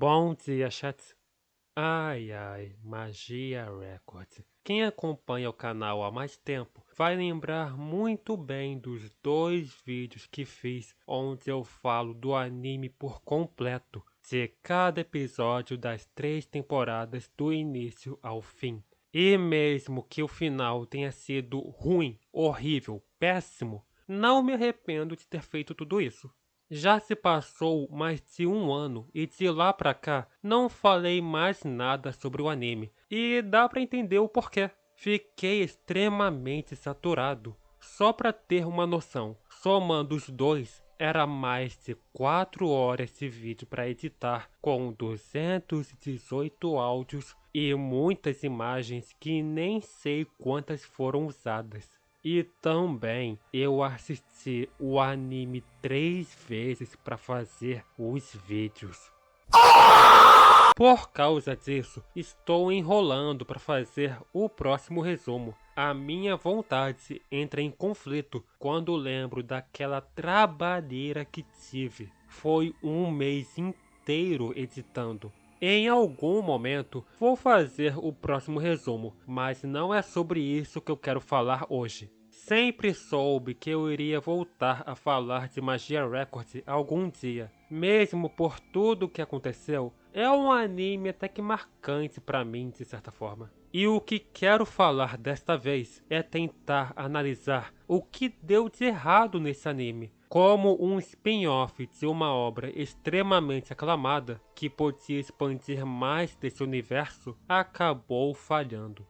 Bom dia, chat. Ai, ai, Magia Records. Quem acompanha o canal há mais tempo vai lembrar muito bem dos dois vídeos que fiz onde eu falo do anime por completo, de cada episódio das 3 temporadas do início ao fim. E mesmo que o final tenha sido ruim, horrível, péssimo, não me arrependo de ter feito tudo isso. Já se passou mais de um ano e de lá pra cá não falei mais nada sobre o anime. E dá pra entender o porquê. Fiquei extremamente saturado. Só pra ter uma noção, somando os dois, era mais de 4 horas de vídeo pra editar, com 218 áudios e muitas imagens que nem sei quantas foram usadas. E também eu assisti o anime 3 vezes para fazer os vídeos. Por causa disso, estou enrolando para fazer o próximo resumo. A minha vontade entra em conflito quando lembro daquela trabalheira que tive. Foi um mês inteiro editando. Em algum momento vou fazer o próximo resumo, mas não é sobre isso que eu quero falar hoje. Sempre soube que eu iria voltar a falar de Magia Records algum dia. Mesmo por tudo o que aconteceu, é um anime até que marcante pra mim de certa forma. E o que quero falar desta vez é tentar analisar o que deu de errado nesse anime. Como um spin-off de uma obra extremamente aclamada, que podia expandir mais desse universo, acabou falhando.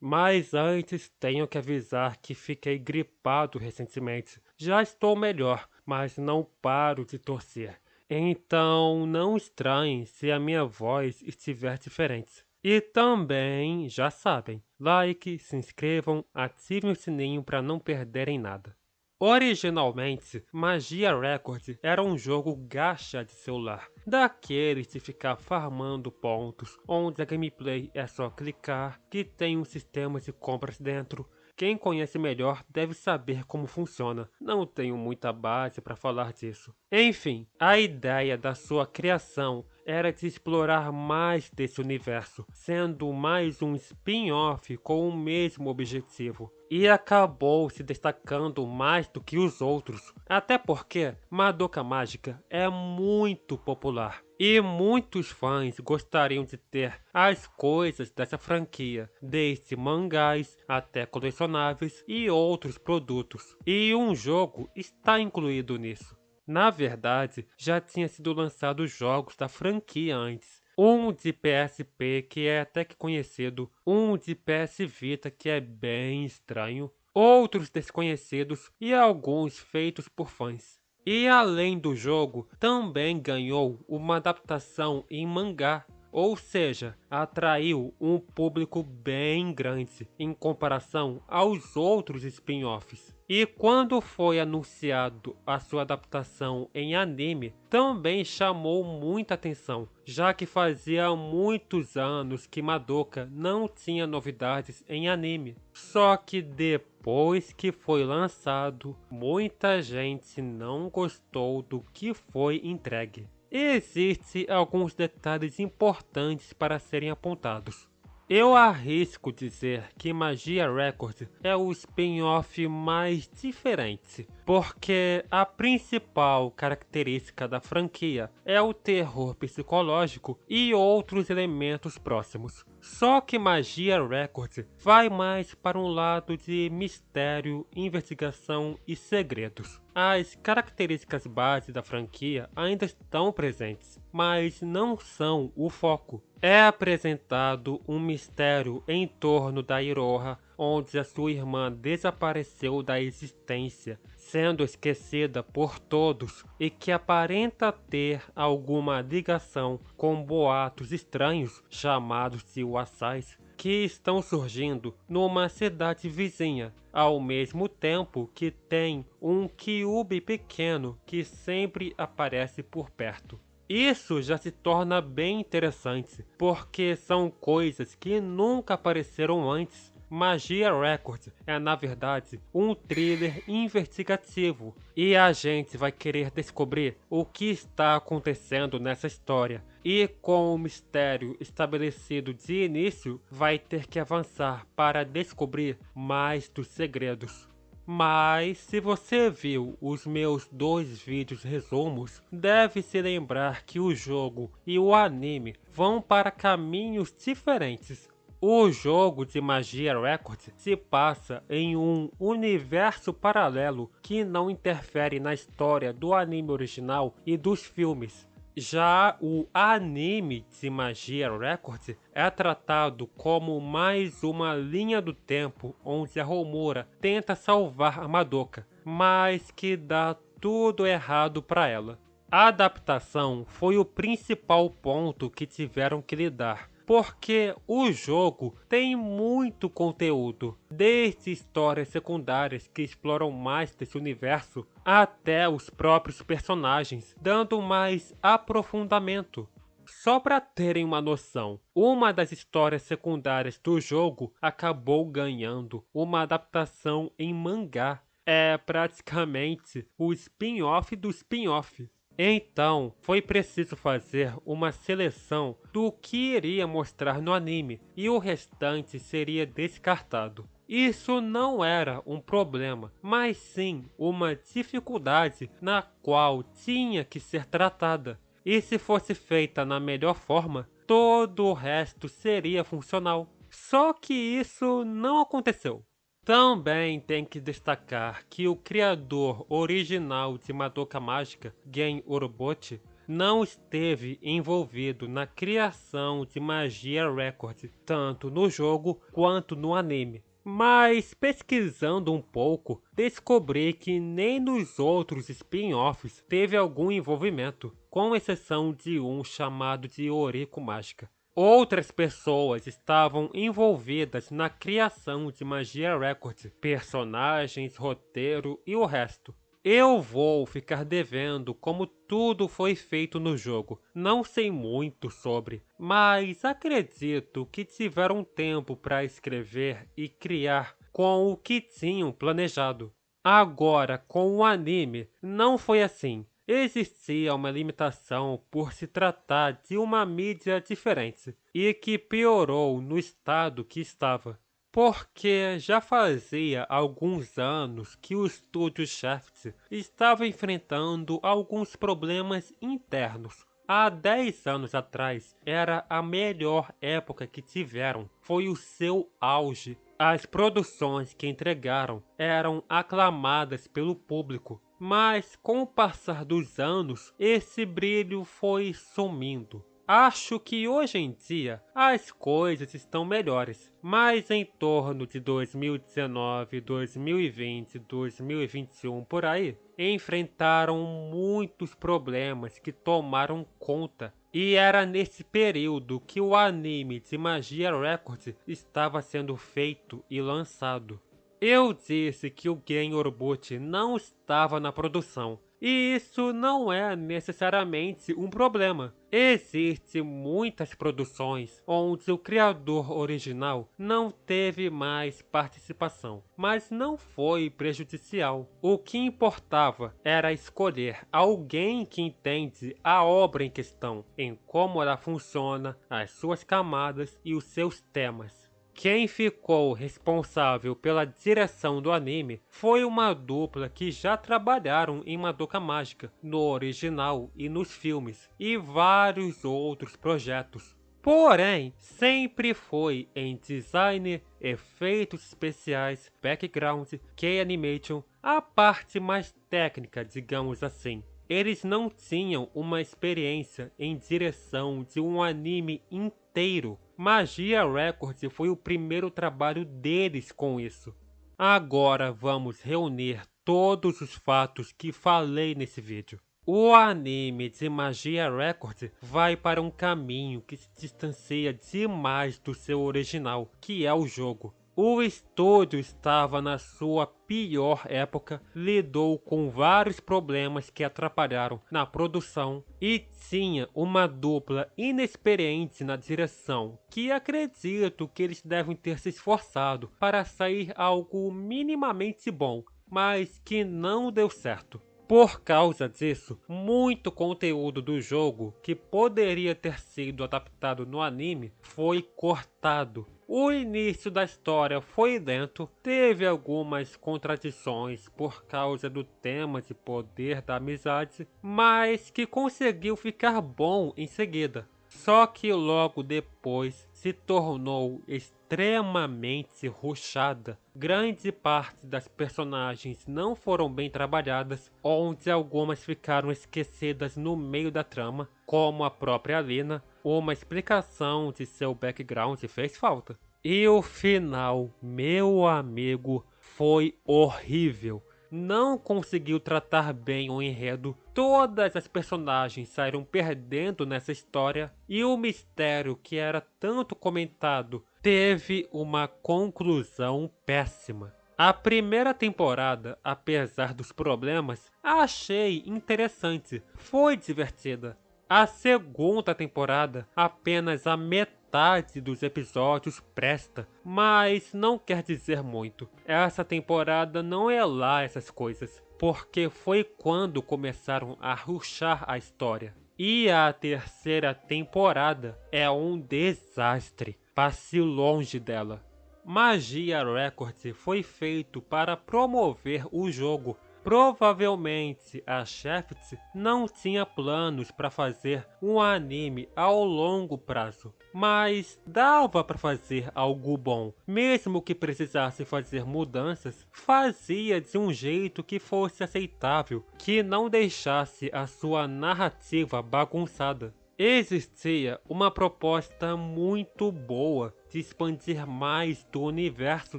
Mas antes tenho que avisar que fiquei gripado recentemente. Já estou melhor, mas não paro de torcer. Então não estranhem se a minha voz estiver diferente. E também, já sabem, like, se inscrevam, ativem o sininho para não perderem nada. Originalmente, Magia Record era um jogo gacha de celular, daqueles de ficar farmando pontos, onde a gameplay é só clicar, que tem um sistema de compras dentro. Quem conhece melhor deve saber como funciona, não tenho muita base para falar disso. Enfim, a ideia da sua criação era de explorar mais desse universo, sendo mais um spin-off com o mesmo objetivo. E acabou se destacando mais do que os outros, até porque Madoka Mágica é muito popular. E muitos fãs gostariam de ter as coisas dessa franquia, desde mangás até colecionáveis e outros produtos. E um jogo está incluído nisso. Na verdade, já tinha sido lançado jogos da franquia antes. Um de PSP que é até que conhecido, um de PS Vita que é bem estranho, outros desconhecidos e alguns feitos por fãs. E além do jogo, também ganhou uma adaptação em mangá, ou seja, atraiu um público bem grande em comparação aos outros spin-offs. E quando foi anunciado a sua adaptação em anime, também chamou muita atenção, já que fazia muitos anos que Madoka não tinha novidades em anime. Só que depois que foi lançado, muita gente não gostou do que foi entregue. Existem alguns detalhes importantes para serem apontados. Eu arrisco dizer que Magia Record é o spin-off mais diferente, porque a principal característica da franquia é o terror psicológico e outros elementos próximos. Só que Magia Record vai mais para um lado de mistério, investigação e segredos. As características base da franquia ainda estão presentes, mas não são o foco. É apresentado um mistério em torno da Iroha, onde a sua irmã desapareceu da existência, sendo esquecida por todos e que aparenta ter alguma ligação com boatos estranhos chamados de Wasais, que estão surgindo numa cidade vizinha, ao mesmo tempo que tem um Kyuubi pequeno que sempre aparece por perto. Isso já se torna bem interessante, porque são coisas que nunca apareceram antes. Magia Records é, na verdade, um thriller investigativo e a gente vai querer descobrir o que está acontecendo nessa história. E com o mistério estabelecido de início, vai ter que avançar para descobrir mais dos segredos. Mas se você viu os meus 2 vídeos resumos, deve se lembrar que o jogo e o anime vão para caminhos diferentes. O jogo de Magia Records se passa em um universo paralelo que não interfere na história do anime original e dos filmes. Já o anime de Magia Records é tratado como mais uma linha do tempo onde a Homura tenta salvar a Madoka, mas que dá tudo errado para ela. A adaptação foi o principal ponto que tiveram que lidar, porque o jogo tem muito conteúdo, desde histórias secundárias que exploram mais desse universo, até os próprios personagens, dando mais aprofundamento. Só para terem uma noção, uma das histórias secundárias do jogo acabou ganhando uma adaptação em mangá. É praticamente o spin-off do spin-off. Então, foi preciso fazer uma seleção do que iria mostrar no anime e o restante seria descartado. Isso não era um problema, mas sim uma dificuldade na qual tinha que ser tratada. E se fosse feita na melhor forma, todo o resto seria funcional. Só que isso não aconteceu. Também tem que destacar que o criador original de Madoka Mágica, Gen Urobuchi, não esteve envolvido na criação de Magia Records, tanto no jogo quanto no anime. Mas pesquisando um pouco, descobri que nem nos outros spin-offs teve algum envolvimento, com exceção de um chamado de Oriko Mágica. Outras pessoas estavam envolvidas na criação de Magia Records, personagens, roteiro e o resto. Eu vou ficar devendo como tudo foi feito no jogo. Não sei muito sobre, mas acredito que tiveram tempo para escrever e criar com o que tinham planejado. Agora, com o anime, não foi assim. Existia uma limitação por se tratar de uma mídia diferente e que piorou no estado que estava. Porque já fazia alguns anos que o estúdio Shaft estava enfrentando alguns problemas internos. Há 10 anos atrás era a melhor época que tiveram, foi o seu auge. As produções que entregaram eram aclamadas pelo público, mas com o passar dos anos, esse brilho foi sumindo. Acho que hoje em dia as coisas estão melhores, mas em torno de 2019, 2020, 2021 por aí, enfrentaram muitos problemas que tomaram conta. E era nesse período que o anime de Magia Records estava sendo feito e lançado. Eu disse que o Gen Urobuchi não estava na produção, e isso não é necessariamente um problema. Existem muitas produções onde o criador original não teve mais participação, mas não foi prejudicial. O que importava era escolher alguém que entende a obra em questão, em como ela funciona, as suas camadas e os seus temas. Quem ficou responsável pela direção do anime foi uma dupla que já trabalharam em Madoka Mágica, no original e nos filmes, e vários outros projetos. Porém, sempre foi em design, efeitos especiais, background, key animation, a parte mais técnica, digamos assim. Eles não tinham uma experiência em direção de um anime inteiro. Magia Records foi o primeiro trabalho deles com isso. Agora vamos reunir todos os fatos que falei nesse vídeo. O anime de Magia Records vai para um caminho que se distancia demais do seu original, que é o jogo. O estúdio estava na sua pior época, lidou com vários problemas que atrapalharam na produção e tinha uma dupla inexperiente na direção, que acredito que eles devem ter se esforçado para sair algo minimamente bom, mas que não deu certo. Por causa disso, muito conteúdo do jogo que poderia ter sido adaptado no anime foi cortado. O início da história foi lento, teve algumas contradições por causa do tema de poder da amizade, mas que conseguiu ficar bom em seguida. Só que logo depois se tornou extremamente rushada. Grande parte das personagens não foram bem trabalhadas, onde algumas ficaram esquecidas no meio da trama, como a própria Lina. Uma explicação de seu background fez falta. E o final, meu amigo, foi horrível. Não conseguiu tratar bem o enredo, todas as personagens saíram perdendo nessa história e o mistério que era tanto comentado teve uma conclusão péssima. A primeira temporada, apesar dos problemas, achei interessante, foi divertida. A segunda temporada, apenas a metade dos episódios presta, mas não quer dizer muito. Essa temporada não é lá essas coisas, porque foi quando começaram a rushar a história. E a terceira temporada é um desastre, passe longe dela. Magia Records foi feito para promover o jogo. Provavelmente a Shaft não tinha planos para fazer um anime ao longo prazo, mas dava para fazer algo bom. Mesmo que precisasse fazer mudanças, fazia de um jeito que fosse aceitável, que não deixasse a sua narrativa bagunçada. Existia uma proposta muito boa de expandir mais do universo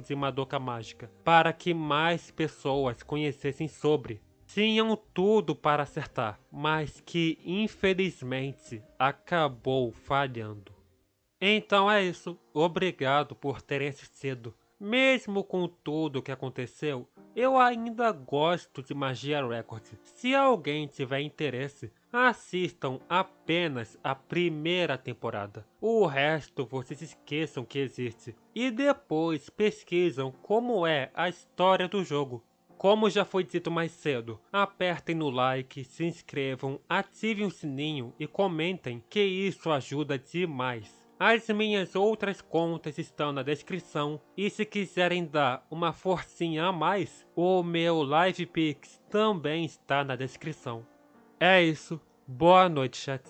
de Madoka Mágica, para que mais pessoas conhecessem sobre. Tinham tudo para acertar, mas que infelizmente acabou falhando. Então é isso, obrigado por terem assistido. Mesmo com tudo o que aconteceu, eu ainda gosto de Magia Records. Se alguém tiver interesse, assistam apenas a primeira temporada. O resto vocês esqueçam que existe. E depois pesquisam como é a história do jogo. Como já foi dito mais cedo, apertem no like, se inscrevam, ativem o sininho e comentem, que isso ajuda demais. As minhas outras contas estão na descrição e se quiserem dar uma forcinha a mais, o meu LivePix também está na descrição. É isso, boa noite, chat.